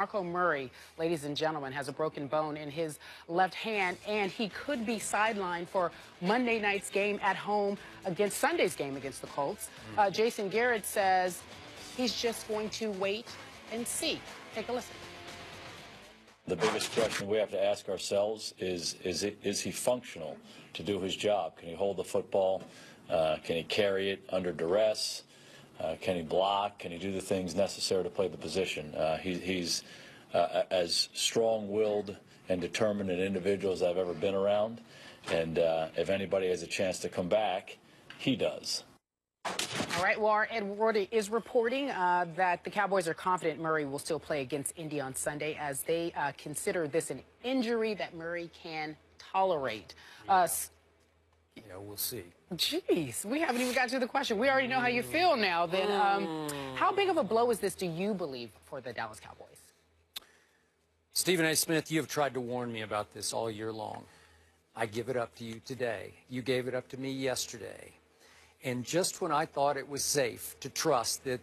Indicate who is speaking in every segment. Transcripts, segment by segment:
Speaker 1: Marco Murray, ladies and gentlemen, has a broken bone in his left hand, and he could be sidelined for Monday night's game at home against Sunday's game against the Colts. Jason Garrett says he's just going to wait and see. Take a listen.
Speaker 2: The biggest question we have to ask ourselves is he functional to do his job? Can he hold the football? Can he carry it under duress? Can he block? Can he do the things necessary to play the position? He's as strong-willed and determined an individual as I've ever been around. And if anybody has a chance to come back, he does.
Speaker 1: All right, well, our Ed Wardy is reporting that the Cowboys are confident Murray will still play against Indy on Sunday as they consider this an injury that Murray can tolerate.
Speaker 3: Yeah, we'll see.
Speaker 1: Jeez, we haven't even got to the question. We already know how you feel now. Then, how big of a blow is this, do you believe, for the Dallas Cowboys?
Speaker 3: Stephen A. Smith, you have tried to warn me about this all year long. I give it up to you today. You gave it up to me yesterday. And just when I thought it was safe to trust that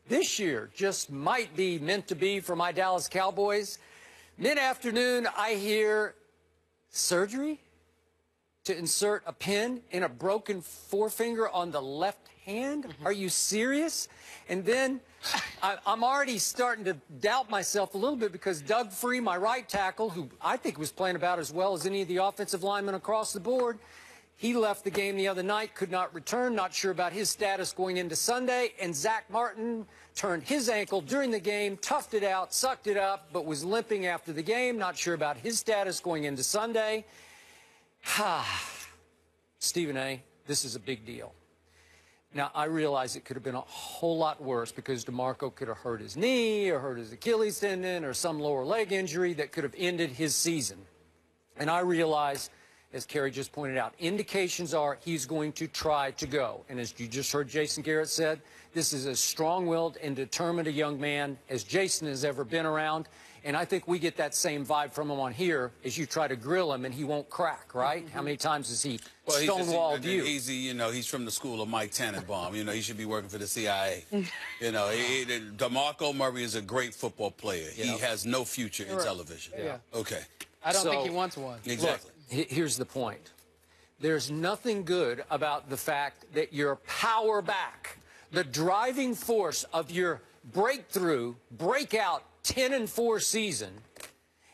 Speaker 3: this year just might be meant to be for my Dallas Cowboys, mid-afternoon I hear surgery to insert a pin in a broken forefinger on the left hand? Are you serious? And then I'm already starting to doubt myself a little bit because Doug Free, my right tackle, who I think was playing about as well as any of the offensive linemen across the board, he left the game the other night, could not return, not sure about his status going into Sunday. And Zach Martin turned his ankle during the game, toughed it out, sucked it up, but was limping after the game, not sure about his status going into Sunday. Stephen A., this is a big deal. Now, I realize it could have been a whole lot worse because Demarco could have hurt his knee or hurt his Achilles tendon or some lower leg injury that could have ended his season. And I realize, as Kerry just pointed out, indications are he's going to try to go. And as you just heard Jason Garrett said, this is as strong-willed and determined a young man as Jason has ever been around. And I think we get that same vibe from him on here as you try to grill him and he won't crack, right? How many times has he stonewalled you?
Speaker 4: He's from the school of Mike Tannenbaum. He should be working for the CIA. DeMarco Murray is a great football player. He has no future in television. Okay.
Speaker 1: I don't think he wants one.
Speaker 4: Exactly.
Speaker 3: Look, here's the point. There's nothing good about the fact that your power back, the driving force of your breakthrough, breakout 10-4 season,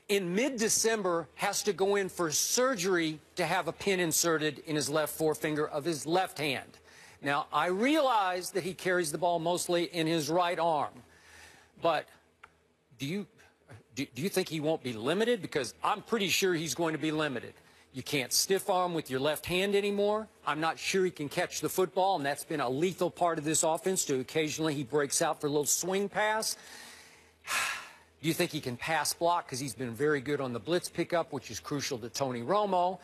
Speaker 3: in mid-December has to go in for surgery to have a pin inserted in his left forefinger of his left hand. Now, I realize that he carries the ball mostly in his right arm, but do you think he won't be limited? Because I'm pretty sure he's going to be limited. You can't stiff arm with your left hand anymore. I'm not sure he can catch the football, and that's been a lethal part of this offense, too. Occasionally he breaks out for a little swing pass. Do you think he can pass block? Because he's been very good on the blitz pickup, which is crucial to Tony Romo.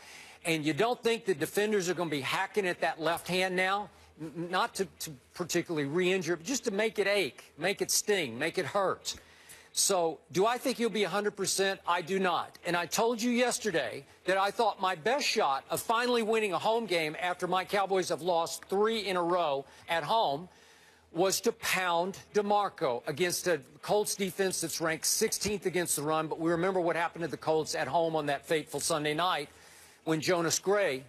Speaker 3: And you don't think the defenders are going to be hacking at that left hand now? Not to particularly re-injure it, but just to make it ache, make it sting, make it hurt. So do I think he'll be 100%? I do not. And I told you yesterday that I thought my best shot of finally winning a home game after my Cowboys have lost 3 in a row at home was to pound Demarco against a Colts defense that's ranked 16th against the run. But we remember what happened to the Colts at home on that fateful Sunday night when Jonas Gray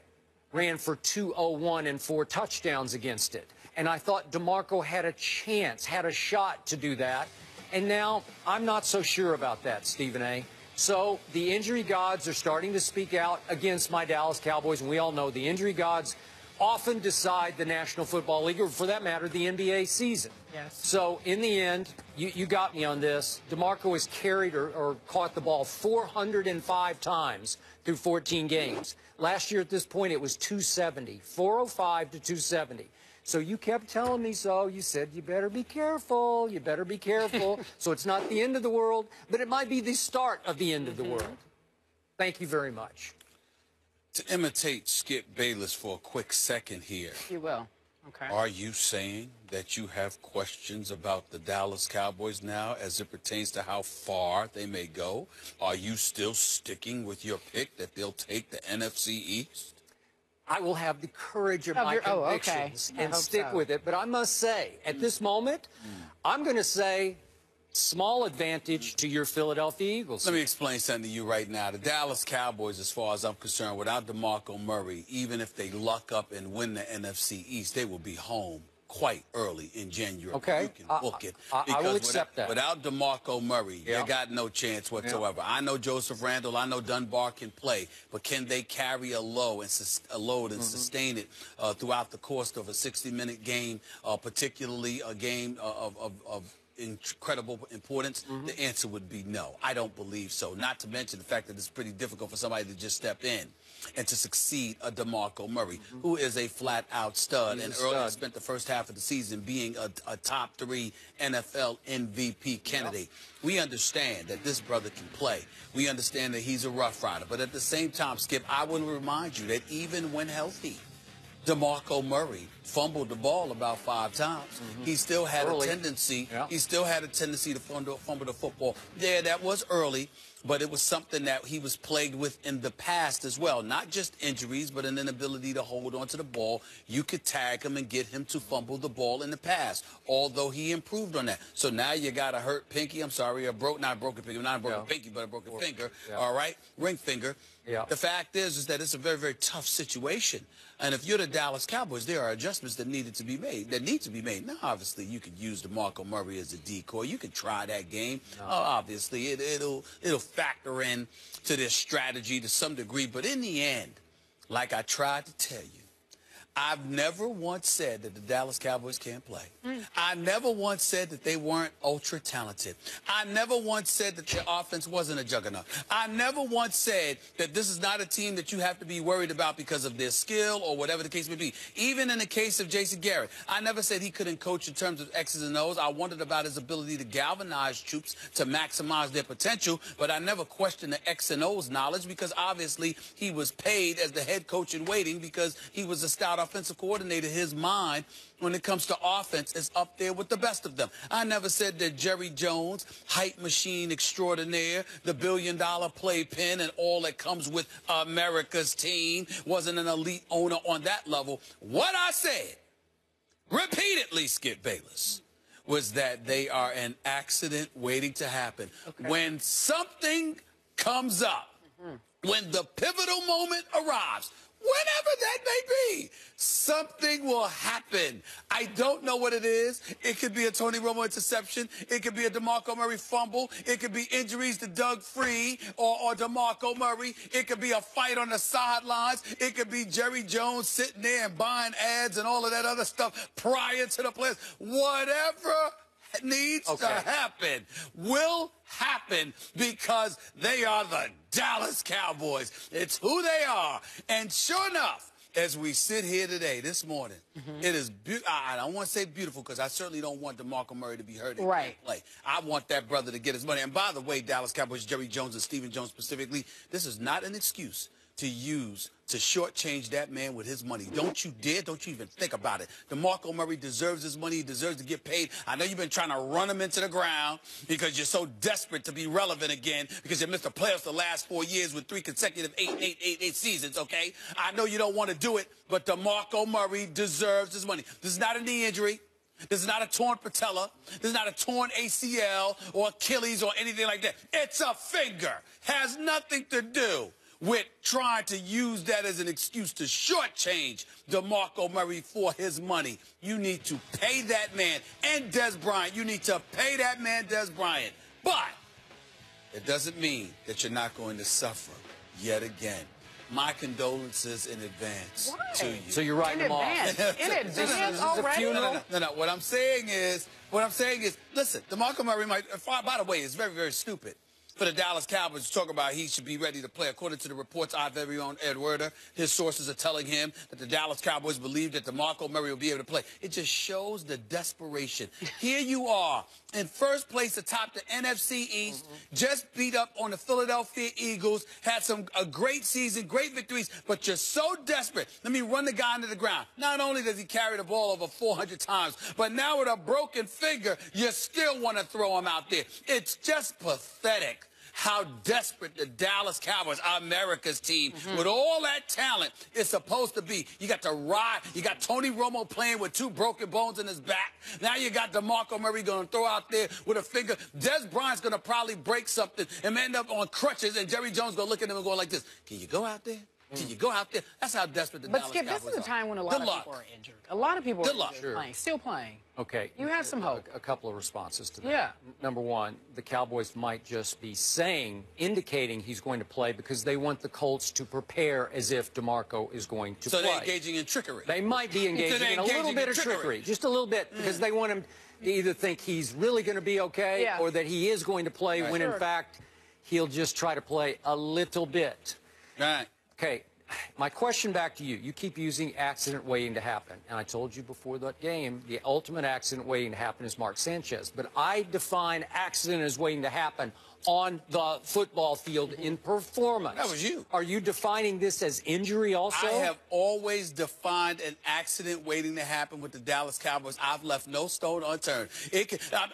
Speaker 3: ran for 201 and 4 touchdowns against it. And I thought Demarco had a chance, had a shot to do that. And now I'm not so sure about that, Stephen A. So the injury gods are starting to speak out against my Dallas Cowboys. And we all know the injury gods often decide the National Football League, or for that matter, the NBA season.
Speaker 1: Yes.
Speaker 3: So in the end, you got me on this. DeMarco has carried or caught the ball 405 times through 14 games. Last year at this point, it was 270, 405 to 270. So you kept telling me so. You said, you better be careful. You better be careful. So it's not the end of the world, but it might be the start of the end of the world. Thank you very much.
Speaker 4: To imitate Skip Bayless for a quick second here.
Speaker 1: You will. Okay.
Speaker 4: Are you saying that you have questions about the Dallas Cowboys now as it pertains to how far they may go? Are you still sticking with your pick that they'll take the NFC East?
Speaker 3: I will have the courage of my convictions and stick with it. But I must say, at this moment, I'm going to say small advantage to your Philadelphia Eagles.
Speaker 4: Let me explain something to you right now. The Dallas Cowboys, as far as I'm concerned, without Demarco Murray, even if they luck up and win the NFC East, they will be home quite early in January.
Speaker 3: Okay.
Speaker 4: You can book it.
Speaker 3: I will accept that.
Speaker 4: Without DeMarco Murray, you got no chance whatsoever. I know Joseph Randle, I know Dunbar can play, but can they carry a load and sustain it throughout the course of a 60-minute game, particularly a game of incredible importance? The answer would be no. I don't believe so. Not to mention the fact that it's pretty difficult for somebody to just step in and to succeed a DeMarco Murray, who is a flat-out stud, and earlier spent the first half of the season being a top 3 NFL MVP candidate. We understand that this brother can play. We understand that he's a rough rider. But at the same time, Skip, I want to remind you that even when healthy, DeMarco Murray fumbled the ball about 5 times. He still had a tendency. He still had a tendency to fumble the football. Yeah, that was early, but it was something that he was plagued with in the past as well. Not just injuries, but an inability to hold on to the ball. You could tag him and get him to fumble the ball in the past, although he improved on that. So now you got a hurt pinky. I'm sorry, not a broken pinky, not a broken pinky, but a broken finger. All right, ring finger. The fact is that it's a very, very tough situation. And if you're the Dallas Cowboys, there are adjustments that need to be made. Now, obviously, you could use DeMarco Murray as a decoy. You can try that game. Obviously, it'll factor in to their strategy to some degree. But in the end, like I tried to tell you, I've never once said that the Dallas Cowboys can't play. I never once said that they weren't ultra talented. I never once said that their offense wasn't a juggernaut. I never once said that this is not a team that you have to be worried about because of their skill or whatever the case may be. Even in the case of Jason Garrett, I never said he couldn't coach in terms of X's and O's. I wondered about his ability to galvanize troops to maximize their potential, but I never questioned the X and O's knowledge because obviously he was paid as the head coach in waiting because he was a stout offensive coordinator. His mind, when it comes to offense, is up there with the best of them. I never said that Jerry Jones, hype machine extraordinaire, the billion-dollar playpen, and all that comes with America's team, wasn't an elite owner on that level. What I said, repeatedly, Skip Bayless, was that they are an accident waiting to happen. When something comes up, when the pivotal moment arrives, whenever that may be, something will happen. I don't know what it is. It could be a Tony Romo interception. It could be a DeMarco Murray fumble. It could be injuries to Doug Free or DeMarco Murray. It could be a fight on the sidelines. It could be Jerry Jones sitting there and buying ads and all of that other stuff prior to the players. Whatever needs to happen will happen because they are the Dallas Cowboys. It's who they are. And sure enough, as we sit here today, this morning, it is I don't want to say beautiful because I certainly don't want DeMarco Murray to be hurt and can't play. I want that brother to get his money. And by the way, Dallas Cowboys, Jerry Jones and Stephen Jones specifically, this is not an excuse to use to shortchange that man with his money. Don't you dare. Don't you even think about it. DeMarco Murray deserves his money. He deserves to get paid. I know you've been trying to run him into the ground because you're so desperate to be relevant again because you missed the playoffs the last 4 years with 3 consecutive 8 seasons, okay? I know you don't want to do it, but DeMarco Murray deserves his money. This is not a knee injury. This is not a torn patella. This is not a torn ACL or Achilles or anything like that. It's a finger. Has nothing to do with trying to use that as an excuse to shortchange DeMarco Murray for his money. You need to pay that man. And Des Bryant, you need to pay that man, Des Bryant. But it doesn't mean that you're not going to suffer yet again. My condolences in advance to you.
Speaker 3: So you're writing them off.
Speaker 1: In advance already?
Speaker 4: No. What I'm saying is, listen, DeMarco Murray might, by the way, is very, very stupid for the Dallas Cowboys to talk about he should be ready to play. According to the reports, our very own Ed Werder, his sources are telling him that the Dallas Cowboys believe that DeMarco Murray will be able to play. It just shows the desperation. Here you are, in first place atop the NFC East, just beat up on the Philadelphia Eagles, had a great season, great victories, but you're so desperate. Let me run the guy into the ground. Not only does he carry the ball over 400 times, but now with a broken finger, you still want to throw him out there. It's just pathetic how desperate the Dallas Cowboys, America's team, with all that talent, is supposed to be. You got to ride. You got Tony Romo playing with 2 broken bones in his back. Now you got DeMarco Murray going to throw out there with a finger. Des Bryant's going to probably break something and end up on crutches, and Jerry Jones going to look at him and go like this, can you go out there? Can you go out there? That's how desperate the Dallas Cowboys are.
Speaker 1: But, Skip, this is a time when a lot of people are injured. A lot of people are injured, playing, still playing.
Speaker 3: Okay.
Speaker 1: You have some hope.
Speaker 3: A couple of responses to that.
Speaker 1: Yeah.
Speaker 3: Number one, the Cowboys might just be indicating he's going to play because they want the Colts to prepare as if DeMarco is going to play.
Speaker 4: So they're engaging in trickery.
Speaker 3: They might be engaging in a little bit of trickery. Just a little bit, because they want him to either think he's really going to be okay or that he is going to play when, in fact, he'll just try to play a little bit.
Speaker 4: Right.
Speaker 3: Okay. My question back to you. You keep using accident waiting to happen. And I told you before that game, the ultimate accident waiting to happen is Mark Sanchez. But I define accident as waiting to happen on the football field in performance.
Speaker 4: That was you.
Speaker 3: Are you defining this as injury also?
Speaker 4: I have always defined an accident waiting to happen with the Dallas Cowboys. I've left no stone unturned.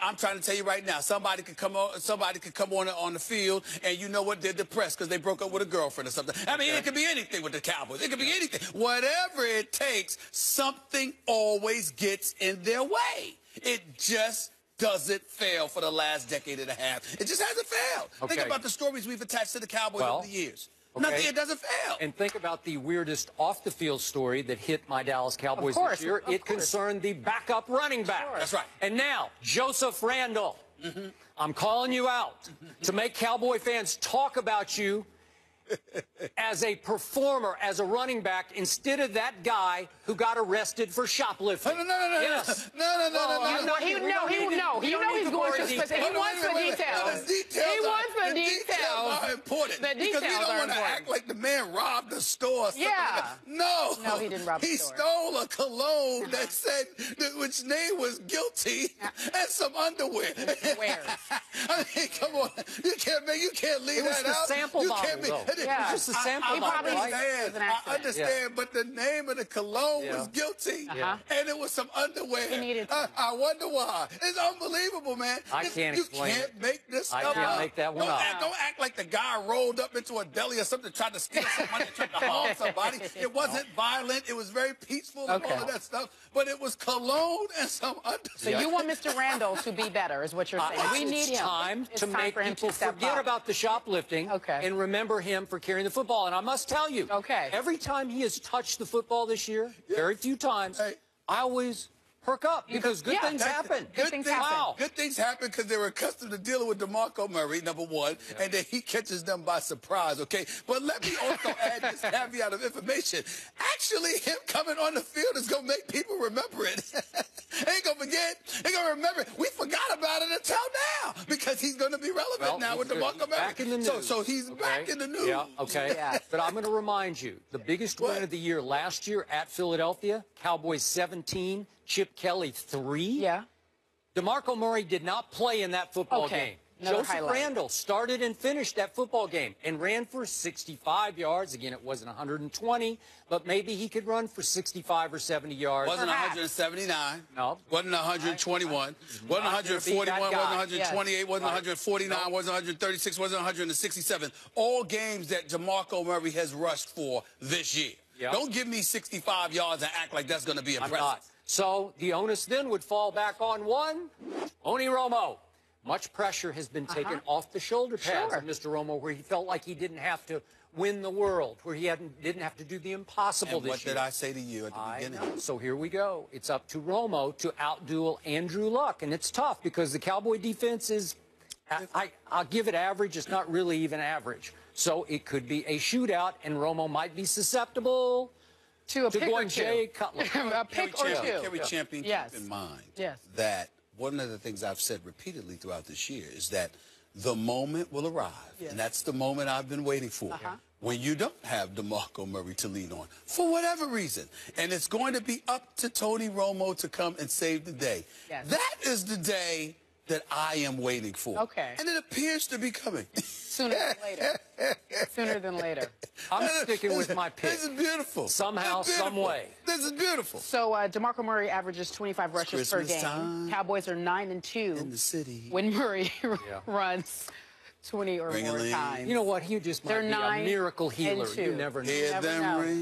Speaker 4: I'm trying to tell you right now, somebody could come on the field, and you know what? They're depressed because they broke up with a girlfriend or something. I mean, it could be anything with the Cowboys. It could be anything. Whatever it takes, something always gets in their way. It just doesn't fail for the last decade and a half. It just hasn't failed.
Speaker 3: Okay.
Speaker 4: Think about the stories we've attached to the Cowboys over the years. Nothing, it doesn't fail.
Speaker 3: And think about the weirdest off-the-field story that hit my Dallas Cowboys this year. It concerned the backup running back.
Speaker 4: That's right.
Speaker 3: And now, Joseph Randle, I'm calling you out to make Cowboy fans talk about you as a performer, as a running back, instead of that guy who got arrested for shoplifting.
Speaker 4: No.
Speaker 3: Yes.
Speaker 4: No.
Speaker 1: He wants the details. He wants the details.
Speaker 4: The details are important.
Speaker 1: The details
Speaker 4: because we don't want to act like the man robbed the store or something like that. No,
Speaker 1: he didn't rob the store.
Speaker 4: He stole a cologne that said, which name was guilty, and some underwear. I mean, come on. You can't leave that out.
Speaker 3: It was the sample bottle, though.
Speaker 1: Yeah.
Speaker 3: Just a sample bottle,
Speaker 4: I understand, but the name of the cologne was guilty, and it was some underwear.
Speaker 1: He needed
Speaker 4: I wonder why. It's unbelievable, man.
Speaker 3: I can't explain it.
Speaker 4: You can't make this
Speaker 3: I
Speaker 4: stuff
Speaker 3: can't
Speaker 4: up.
Speaker 3: make that one up.
Speaker 4: Don't act like the guy rolled up into a deli or something, tried to steal some money, tried to harm somebody. It wasn't violent. It was very peaceful and all of that stuff. But it was cologne and some underwear.
Speaker 1: So you want Mr. Randall to be better, is what you're saying. We need him.
Speaker 3: It's time to make people forget about the shoplifting and remember him for carrying the football. And I must tell you, every time he has touched the football this year, very few times, I always perk up because good things happen.
Speaker 1: Good things happen.
Speaker 4: Good things happen because they were accustomed to dealing with DeMarco Murray, number one, and then he catches them by surprise, okay? But let me also add this caveat of information. Actually, him coming on the field is going to make people remember it. Ain't going to forget. Ain't going to remember it. We forgot about it until now because he's going to be relevant now with DeMarco Murray.
Speaker 3: Back in the news.
Speaker 4: So he's back in the news.
Speaker 3: Yeah, But I'm going to remind you, the biggest win of the year last year at Philadelphia, Cowboys 17, Chip Kelly 3.
Speaker 1: Yeah.
Speaker 3: DeMarco Murray did not play in that football game. Joseph Randall started and finished that football game and ran for 65 yards. Again, it wasn't 120, but maybe he could run for 65 or 70 yards.
Speaker 4: Wasn't 179.
Speaker 3: No.
Speaker 4: Wasn't 121. Wasn't 141. Wasn't 128. Wasn't 149. Wasn't 136. Wasn't 167. All games that DeMarco Murray has rushed for this year. Don't give me 65 yards and act like that's going to be impressive.
Speaker 3: I'm not. So the onus then would fall back on one, Tony Romo. Much pressure has been taken off the shoulder pads of Mr. Romo, where he felt like he didn't have to win the world, where he didn't have to do the impossible this year.
Speaker 4: What did I say to you at the beginning?
Speaker 3: So here we go. It's up to Romo to outduel Andrew Luck, and it's tough because the Cowboy defense is, I'll give it average. It's not really even average. So it could be a shootout, and Romo might be susceptible
Speaker 1: to a pick or two.
Speaker 3: Jay Cutler.
Speaker 1: A pick or two.
Speaker 4: Kerry Champion, keep in mind that one of the things I've said repeatedly throughout this year is that the moment will arrive, and that's the moment I've been waiting for, when you don't have DeMarco Murray to lean on, for whatever reason. And it's going to be up to Tony Romo to come and save the day. That is the day that I am waiting for. And it appears to be coming.
Speaker 1: Sooner than later. Sooner than later.
Speaker 3: I'm sticking with my pick.
Speaker 4: This is beautiful.
Speaker 3: Somehow, some way.
Speaker 4: This is beautiful.
Speaker 1: So DeMarco Murray averages 25 rushes per game.
Speaker 4: Time
Speaker 1: Cowboys are 9-2
Speaker 4: in the city
Speaker 1: when Murray runs 20 or more
Speaker 4: Ring-a-ling.
Speaker 1: times.
Speaker 3: You know what? He just might
Speaker 1: They're
Speaker 3: be a
Speaker 1: 9
Speaker 3: miracle healer.
Speaker 1: and 2.
Speaker 3: You never know.
Speaker 4: Hear
Speaker 1: Never
Speaker 4: them
Speaker 1: know.
Speaker 4: ring.